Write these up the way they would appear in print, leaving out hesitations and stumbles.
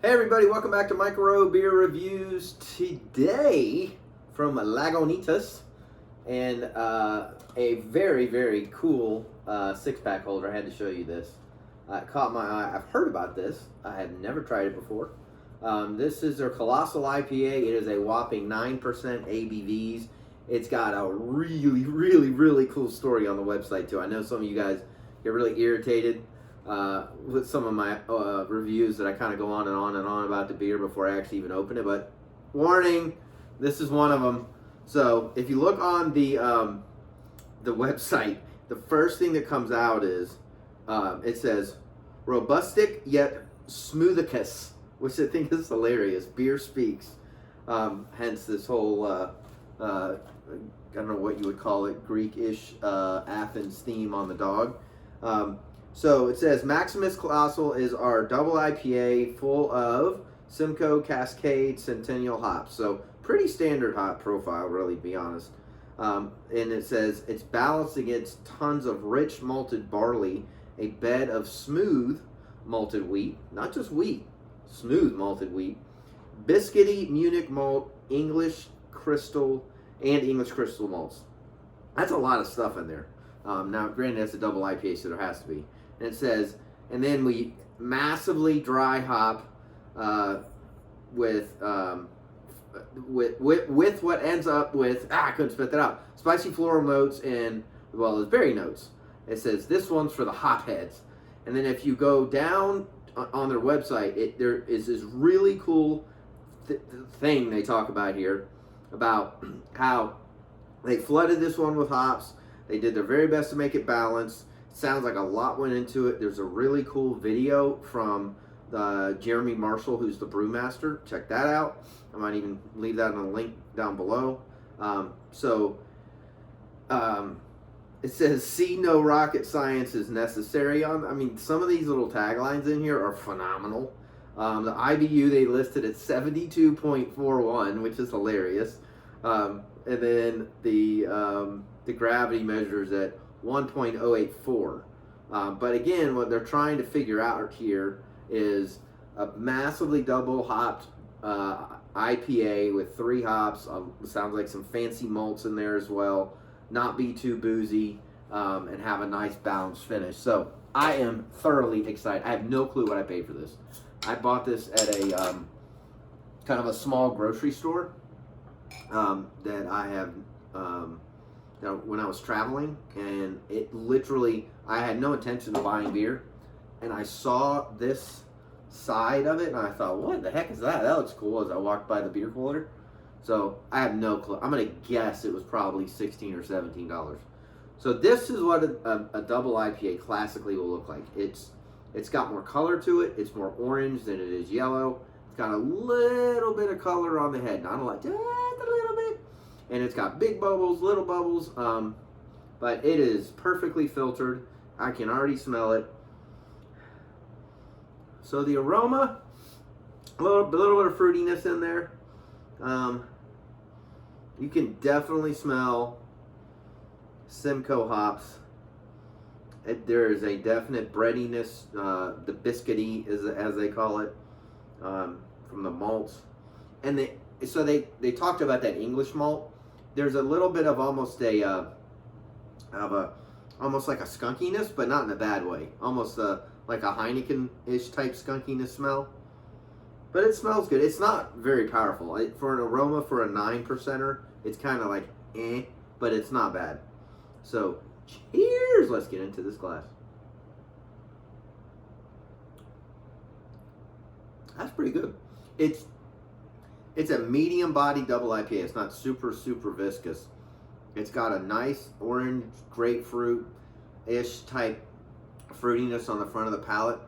Hey everybody, welcome back to Micro Beer Reviews. Today from Lagunitas, and a very cool six-pack holder. I had to show you this. It caught my eye. I've heard about this. I have never tried it before. This is their Colossal IPA. It is a whopping 9% ABVs. It's got a really cool story on the website too. I know some of you guys get really irritated with some of my reviews that I kind of go on and on about the beer before I actually even open it, but warning, this is one of them. So if you look on the website, the first thing that comes out is it says robustic yet smoothicus, which I think is hilarious. Beer speaks. Hence this whole I don't know what you would call it, Greek-ish Athens theme on the dog. So it says Maximus Colossal is our double IPA full of Simcoe, Cascade Centennial hops. So pretty standard hop profile, really, to be honest. And it says it's balanced against tons of rich malted barley, a bed of smooth malted wheat, not just wheat, smooth malted wheat, biscuity, Munich malt, English crystal malts. That's a lot of stuff in there. Now, granted, that's a double IPA, so there has to be. And it says, and then we massively dry hop with what ends up with, I couldn't spit that out, spicy floral notes and, well, as berry notes. It says this one's for the hop heads. And then if you go down on their website, there is this really cool thing they talk about here about how they flooded this one with hops. They did their very best to make it balanced. Sounds like a lot went into it. There's a really cool video from Jeremy Marshall, who's the brewmaster. Check that out. I might even leave that in a link down below. It says, see, no rocket science is necessary. I mean, some of these little taglines in here are phenomenal. The IBU they listed at 72.41, which is hilarious. And then the gravity measures at 1.084. But again, what they're trying to figure out here is a massively double hopped IPA with 3 hops. Sounds like some fancy malts in there as well. Not be too boozy, and have a nice balanced finish. So I am thoroughly excited. I have no clue what I paid for this. I bought this at a kind of a small grocery store that I have when I was traveling, and it literally, I had no intention of buying beer, and I saw this side of it, and I thought, what the heck is that? That looks cool, as I walked by the beer cooler. So I have no clue. I'm going to guess it was probably $16 or $17. So this is what a double IPA classically will look like. It's got more color to it. It's more orange than it is yellow. It's got a little bit of color on the head. Not a lot, just a little bit. And it's got big bubbles, little bubbles, but it is perfectly filtered. I can already smell it. So the aroma, a little bit of fruitiness in there. You can definitely smell Simcoe hops. There is a definite breadiness, the biscuity, as they call it, from the malts. And they talked about that English malt. There's a little bit of almost like a skunkiness, but not in a bad way. Almost like a Heineken-ish type skunkiness smell. But it smells good. It's not very powerful. For an aroma for a 9%er, it's kind of like but it's not bad. So, cheers! Let's get into this glass. That's pretty good. It's a medium body double IPA. It's not super viscous. It's got a nice orange grapefruit-ish type fruitiness on the front of the palate.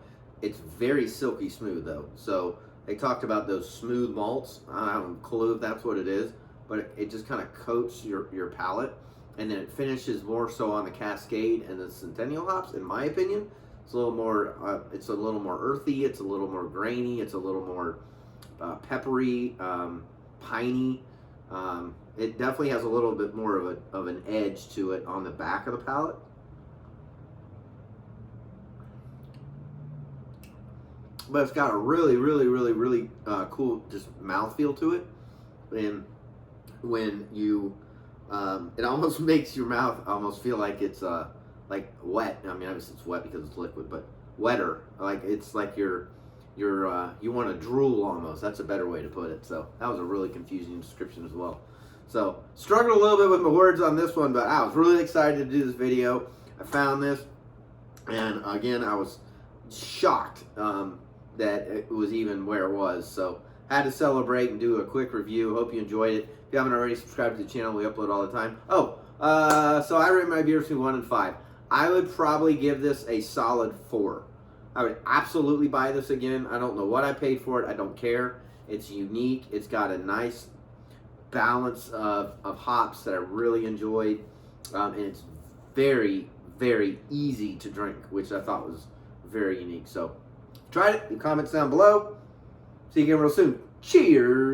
It's very silky smooth though. So they talked about those smooth malts. I don't have a clue if that's what it is, but it just kind of coats your palate, and then it finishes more so on the Cascade and the Centennial hops. In my opinion, it's a little more. It's a little more earthy. It's a little more grainy. It's a little more peppery, piney. It definitely has a little bit more of an edge to it on the back of the palate. but it's got a really, really, really, really cool just mouthfeel to it. And when you, it almost makes your mouth almost feel like it's like wet. I mean, obviously it's wet because it's liquid, but wetter. Like it's like you want to drool almost. That's a better way to put it. So that was a really confusing description as well. So struggled a little bit with my words on this one, but I was really excited to do this video. I found this, and again, I was shocked that it was even where it was. So had to celebrate and do a quick review. Hope you enjoyed it. If you haven't already, subscribed to the channel. We upload all the time. Oh, so I rate my beer between 1 and 5. I would probably give this a solid 4. I would absolutely buy this again. I don't know what I paid for it. I don't care. It's unique. It's got a nice balance of hops that I really enjoyed. And it's very, very easy to drink, which I thought was very unique. So try it. Leave comments down below. See you again real soon. Cheers.